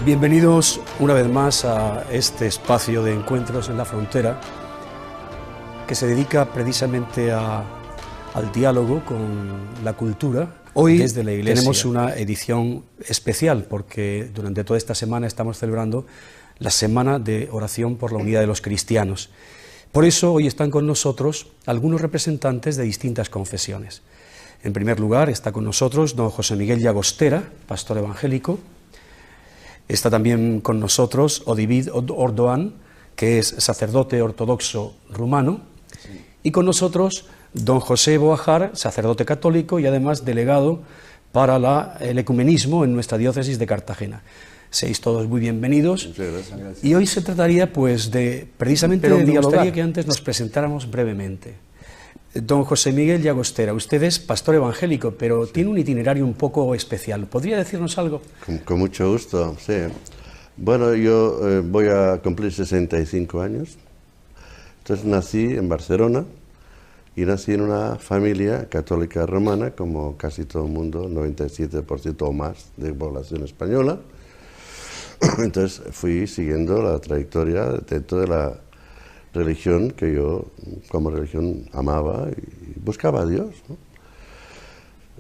Bienvenidos una vez más a este espacio de encuentros en la frontera que se dedica precisamente al diálogo con la cultura. Hoy desde la Iglesia tenemos una edición especial porque durante toda esta semana estamos celebrando la Semana de Oración por la Unidad de los Cristianos. Por eso hoy están con nosotros algunos representantes de distintas confesiones. En primer lugar está con nosotros don José Miguel Llagostera, pastor evangélico. Está también con nosotros Odivid Ordoan, que es sacerdote ortodoxo rumano, y con nosotros don José Boajar, sacerdote católico y además delegado para el ecumenismo en nuestra diócesis de Cartagena. Seáis todos muy bienvenidos. Gracias. Y hoy se trataría pues precisamente de dialogar. Me gustaría que antes nos presentáramos brevemente. Don José Miguel Llagostera, usted es pastor evangélico, pero tiene un itinerario un poco especial. ¿Podría decirnos algo? Con mucho gusto, sí. Bueno, yo voy a cumplir 65 años. Entonces nací en Barcelona y nací en una familia católica romana, como casi todo el mundo, 97% o más de población española. Entonces fui siguiendo la trayectoria dentro de la religión que yo como religión amaba y buscaba a Dios, ¿no?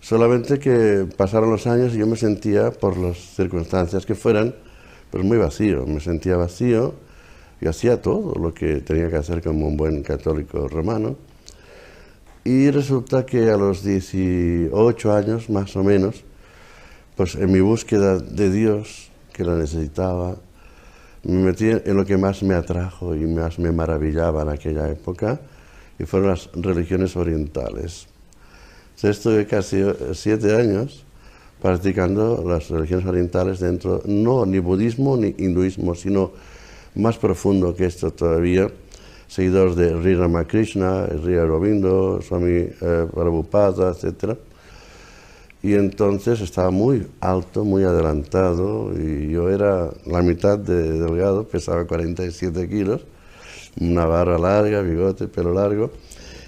Solamente que pasaron los años y yo me sentía, por las circunstancias que fueran, pues muy vacío, me sentía vacío y hacía todo lo que tenía que hacer como un buen católico romano. Y resulta que a los 18 años más o menos, pues en mi búsqueda de Dios, que la necesitaba, me metí en lo que más me atrajo y más me maravillaba en aquella época, y fueron las religiones orientales. Entonces estuve casi 7 años practicando las religiones orientales dentro, no ni budismo ni hinduismo, sino más profundo que esto todavía, seguidores de Sri Ramakrishna, Sri Aurobindo, Swami Prabhupada, etc. Y entonces estaba muy alto, muy adelantado, y yo era la mitad de delgado, pesaba 47 kilos, una barba larga, bigote, pelo largo,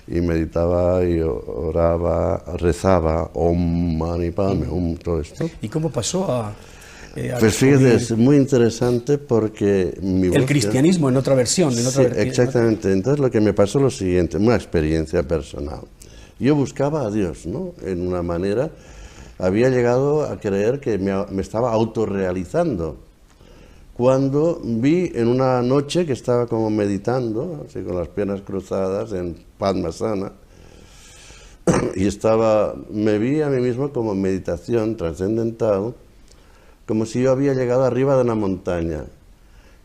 y meditaba y oraba, rezaba, Om Mani Padme Hum, todo esto. ¿Y cómo pasó a pues fíjate, es muy interesante porque mi búsqueda, el cristianismo en otra versión? Exactamente. Entonces lo que me pasó es lo siguiente, una experiencia personal. Yo buscaba a Dios, ¿no? En una manera, había llegado a creer que me estaba autorrealizando. Cuando vi en una noche que estaba como meditando, así con las piernas cruzadas en Padmasana, y me vi a mí mismo como meditación trascendental, como si yo había llegado arriba de una montaña,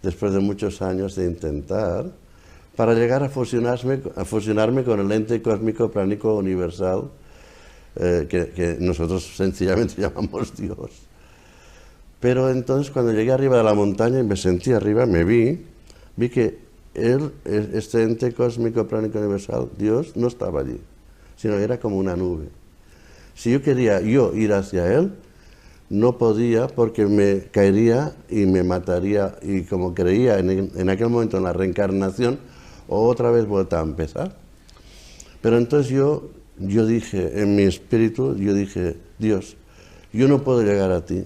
después de muchos años de intentar, para llegar a fusionarme con el ente cósmico pránico universal, que nosotros sencillamente llamamos Dios. Pero entonces cuando llegué arriba de la montaña y me sentí arriba, vi que este ente cósmico pránico universal, Dios, no estaba allí, sino era como una nube. Si yo quería ir hacia Él, no podía porque me caería y me mataría, y como creía en aquel momento en la reencarnación, otra vez vuelta a empezar. Pero entonces yo dije, en mi espíritu, yo dije, Dios, yo no puedo llegar a ti.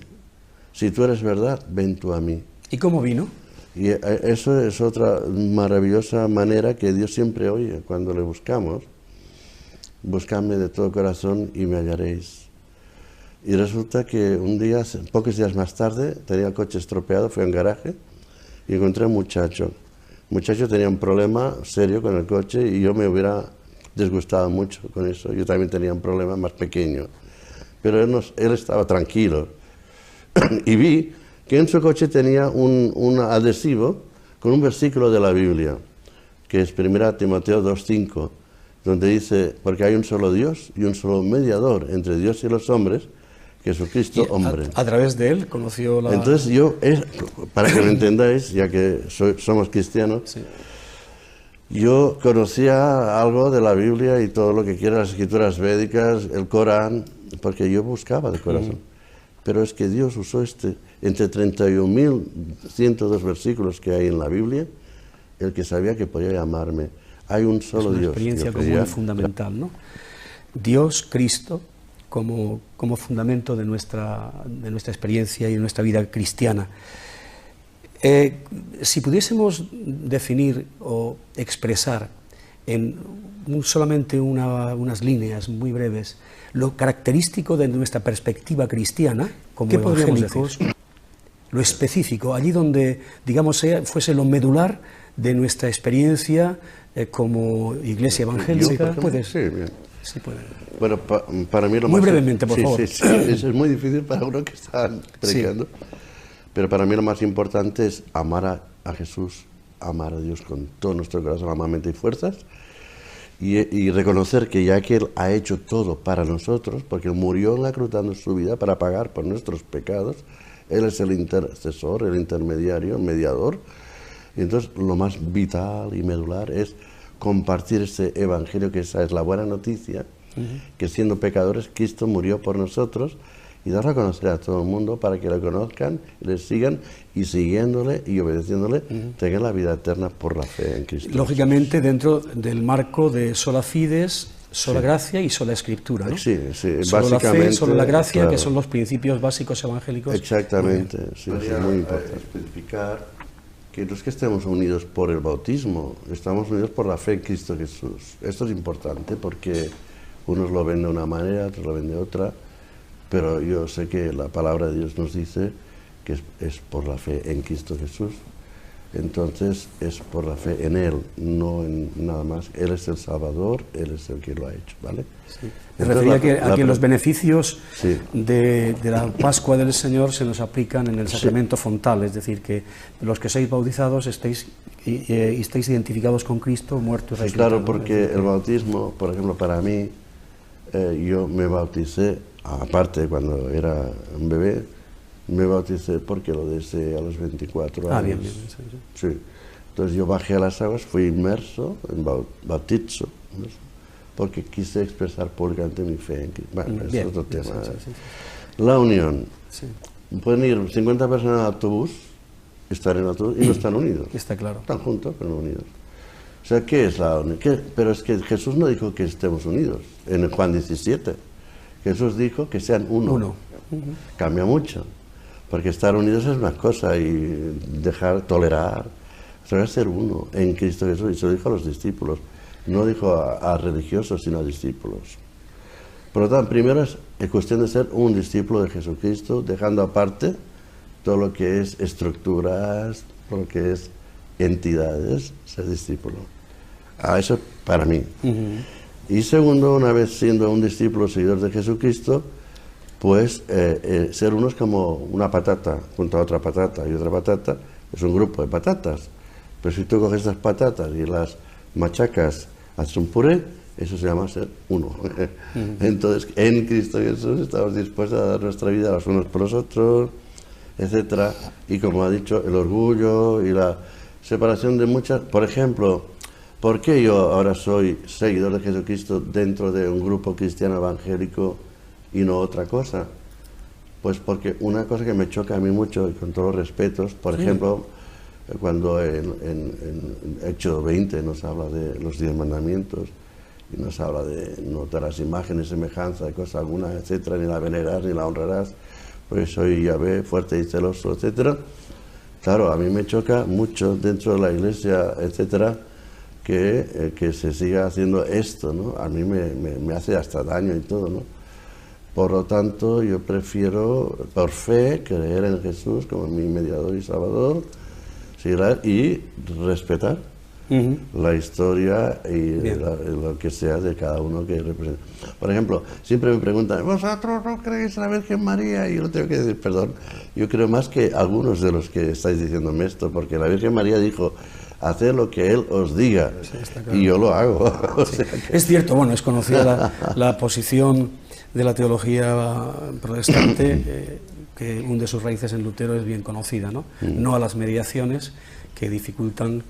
Si tú eres verdad, ven tú a mí. ¿Y cómo vino? Y eso es otra maravillosa manera que Dios siempre oye cuando le buscamos. Buscadme de todo corazón y me hallaréis. Y resulta que un día, pocos días más tarde, tenía el coche estropeado, fui a un garaje y encontré a un muchacho. El muchacho tenía un problema serio con el coche y yo me hubiera disgustado mucho con eso. Yo también tenía un problema más pequeño. Pero él estaba tranquilo. Y vi que en su coche tenía un adhesivo con un versículo de la Biblia, que es 1 Timoteo 2:5, donde dice, porque hay un solo Dios y un solo mediador entre Dios y los hombres, Jesucristo, hombre. A través de él conoció la... Entonces para que lo entendáis, ya que somos cristianos, sí, yo conocía algo de la Biblia y todo lo que quiera, las escrituras védicas, el Corán, porque yo buscaba de corazón. Pero es que Dios usó entre 31.102 versículos que hay en la Biblia, el que sabía que podía llamarme. Hay un solo Dios. Es una experiencia común fundamental, ¿no? Dios, Cristo, como fundamento de nuestra experiencia y de nuestra vida cristiana. Si pudiésemos definir o expresar en solamente unas líneas muy breves lo característico de nuestra perspectiva cristiana como evangélicos, lo específico, allí donde, digamos, fuese lo medular de nuestra experiencia como iglesia evangélica. ¿Puedes? Sí, bien. Sí, puede. Bueno, para mí lo muy más... brevemente, por favor. Sí, eso es muy difícil para uno que está predicando, pero para mí lo más importante es amar a Jesús, amar a Dios con todo nuestro corazón, alma, mente y fuerzas, y reconocer que ya que Él ha hecho todo para nosotros, porque Él murió en la cruz dando su vida para pagar por nuestros pecados, Él es el intercesor, el intermediario, el mediador, y entonces lo más vital y medular es compartir este evangelio, que esa es la buena noticia, que siendo pecadores Cristo murió por nosotros, y darlo a conocer a todo el mundo para que lo conozcan, le sigan, y siguiéndole y obedeciéndole tengan la vida eterna por la fe en Cristo. Lógicamente dentro del marco de sola fides, sola gracia y sola escritura, ¿no? Sí, solo básicamente. La fe, solo la gracia, claro. Que son los principios básicos evangélicos. Exactamente, sí, es muy importante especificar que no es que estemos unidos por el bautismo, estamos unidos por la fe en Cristo Jesús. Esto es importante porque unos lo ven de una manera, otros lo ven de otra, pero yo sé que la palabra de Dios nos dice que es por la fe en Cristo Jesús. Entonces es por la fe en Él, no en nada más. Él es el Salvador, Él es el que lo ha hecho, ¿vale? Sí. Me refería a que los beneficios de la Pascua del Señor se nos aplican en el sacramento fontal, es decir, que los que sois bautizados estéis identificados con Cristo, muerto y resucitado. Claro, porque el bautismo, por ejemplo, para mí, yo me bauticé, aparte cuando era un bebé, me bauticé porque lo deseé a los 24 años. Bien. Sí. Entonces yo bajé a las aguas, fui inmerso en bautizo, ¿no? Porque quise expresar públicamente mi fe. Bueno, es otro tema. Sí. La unión. Sí. Pueden ir 50 personas en autobús, estar en autobús y no están unidos. Está claro. Están juntos, pero no unidos. O sea, ¿qué es la unión? Pero es que Jesús no dijo que estemos unidos. En Juan 17, Jesús dijo que sean uno. Cambia mucho. Porque estar unidos es una cosa y tolerar, eso es ser uno en Cristo Jesús. Y se lo dijo a los discípulos, no dijo a religiosos, sino a discípulos. Por lo tanto, primero es cuestión de ser un discípulo de Jesucristo, dejando aparte todo lo que es estructuras, todo lo que es entidades, ser discípulo. Eso para mí. Y segundo, una vez siendo un discípulo seguidor de Jesucristo, pues ser uno es como una patata junto a otra patata, y otra patata es un grupo de patatas. Pero si tú coges esas patatas y las machacas, haces un puré, eso se llama ser uno. Entonces, en Cristo Jesús estamos dispuestos a dar nuestra vida los unos por los otros, etcétera. Y como ha dicho, el orgullo y la separación de muchas... Por ejemplo, ¿por qué yo ahora soy seguidor de Jesucristo dentro de un grupo cristiano evangélico y no otra cosa? Pues porque una cosa que me choca a mí mucho, y con todos los respetos, por ejemplo, cuando en Éxodo 20 nos habla de los 10 mandamientos, y nos habla de no darás imágenes, semejanza de cosa alguna, etcétera, ni la venerarás, ni la honrarás, porque soy Yahvé, fuerte y celoso, etcétera. Claro, a mí me choca mucho dentro de la iglesia, etcétera, que se siga haciendo esto, ¿no? A mí me hace hasta daño y todo, ¿no? Por lo tanto, yo prefiero, por fe, creer en Jesús como mi mediador y salvador, y respetar la historia y lo que sea de cada uno que representa. Por ejemplo, siempre me preguntan, ¿vosotros no creéis en la Virgen María? Y yo tengo que decir, perdón, yo creo más que algunos de los que estáis diciéndome esto, porque la Virgen María dijo, haced lo que Él os diga, claro. Y yo lo hago. O sea que... Es cierto, bueno, es conocida la posición de la teología protestante, que hunde sus raíces en Lutero, es bien conocida, ¿no? No a las mediaciones que dificultan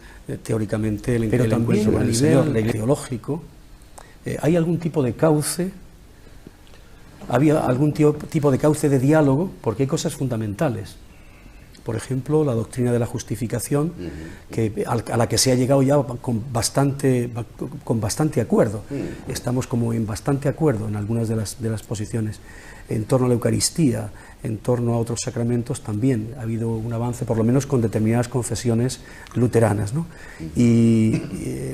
teóricamente el encuentro con el Señor. Teológico, ¿hay algún tipo de cauce? ¿Había algún tipo de cauce de diálogo? Porque hay cosas fundamentales. por ejemplo, la doctrina de la justificación, a la que se ha llegado ya con bastante acuerdo. Estamos como en bastante acuerdo en algunas de las posiciones. En torno a la Eucaristía, en torno a otros sacramentos, también ha habido un avance, por lo menos con determinadas confesiones luteranas, ¿no? Y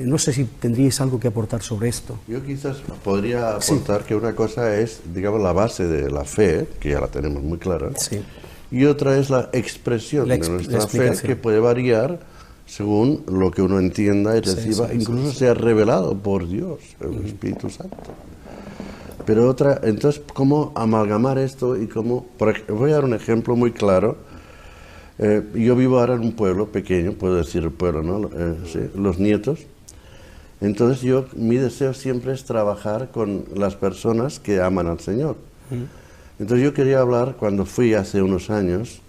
no sé si tendríais algo que aportar sobre esto. Yo quizás podría aportar que una cosa es, digamos, la base de la fe, que ya la tenemos muy clara, y otra es la expresión de nuestra fe, que puede variar según lo que uno entienda y reciba, incluso sea revelado por Dios, el Espíritu Santo. Pero otra, entonces, ¿cómo amalgamar esto? Y cómo, voy a dar un ejemplo muy claro. Yo vivo ahora en un pueblo pequeño, puedo decir el pueblo, ¿no? Los Nietos. Entonces mi deseo siempre es trabajar con las personas que aman al Señor. Entonces yo quería hablar, cuando fui hace unos años,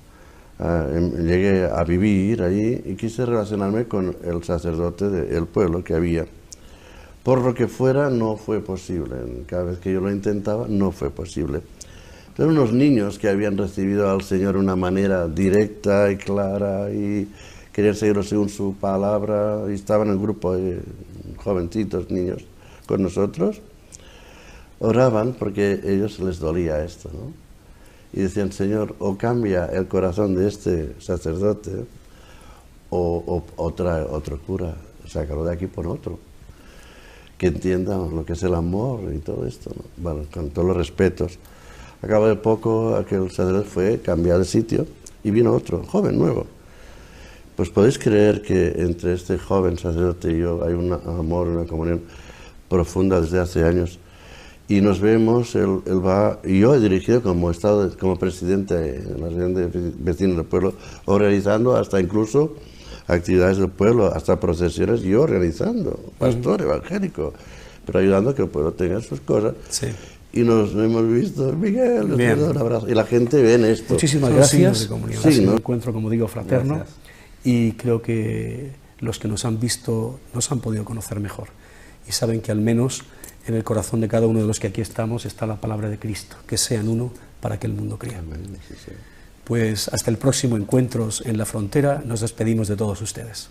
llegué a vivir allí y quise relacionarme con el sacerdote del pueblo que había. Por lo que fuera, no fue posible. Cada vez que yo lo intentaba, no fue posible. Eran unos niños que habían recibido al Señor de una manera directa y clara y querían seguirlo según su palabra, y estaban en el grupo de jovencitos, niños, con nosotros. Oraban porque a ellos les dolía esto, ¿no? Y decían, Señor, o cambia el corazón de este sacerdote o trae otro cura, sácalo de aquí por otro, que entiendan lo que es el amor y todo esto, ¿no? Bueno, con todos los respetos. A cabo de poco, aquel sacerdote fue cambiar de sitio y vino otro, joven, nuevo. Pues podéis creer que entre este joven sacerdote y yo hay un amor, una comunión profunda desde hace años. Y nos vemos, él va, y yo he dirigido como presidente en la reunión de vecinos del pueblo, organizando hasta incluso actividades del pueblo, hasta procesiones, yo organizando, pastor evangélico, pero ayudando a que el pueblo tenga sus cosas. Y nos hemos visto, Miguel, nos hemos dado un abrazo, y la gente ve en esto. Muchísimas gracias. Es un encuentro, como digo, fraterno, y creo que los que nos han visto nos han podido conocer mejor, y saben que al menos en el corazón de cada uno de los que aquí estamos está la palabra de Cristo, que sean uno para que el mundo crea. Pues hasta el próximo Encuentros en la Frontera, nos despedimos de todos ustedes.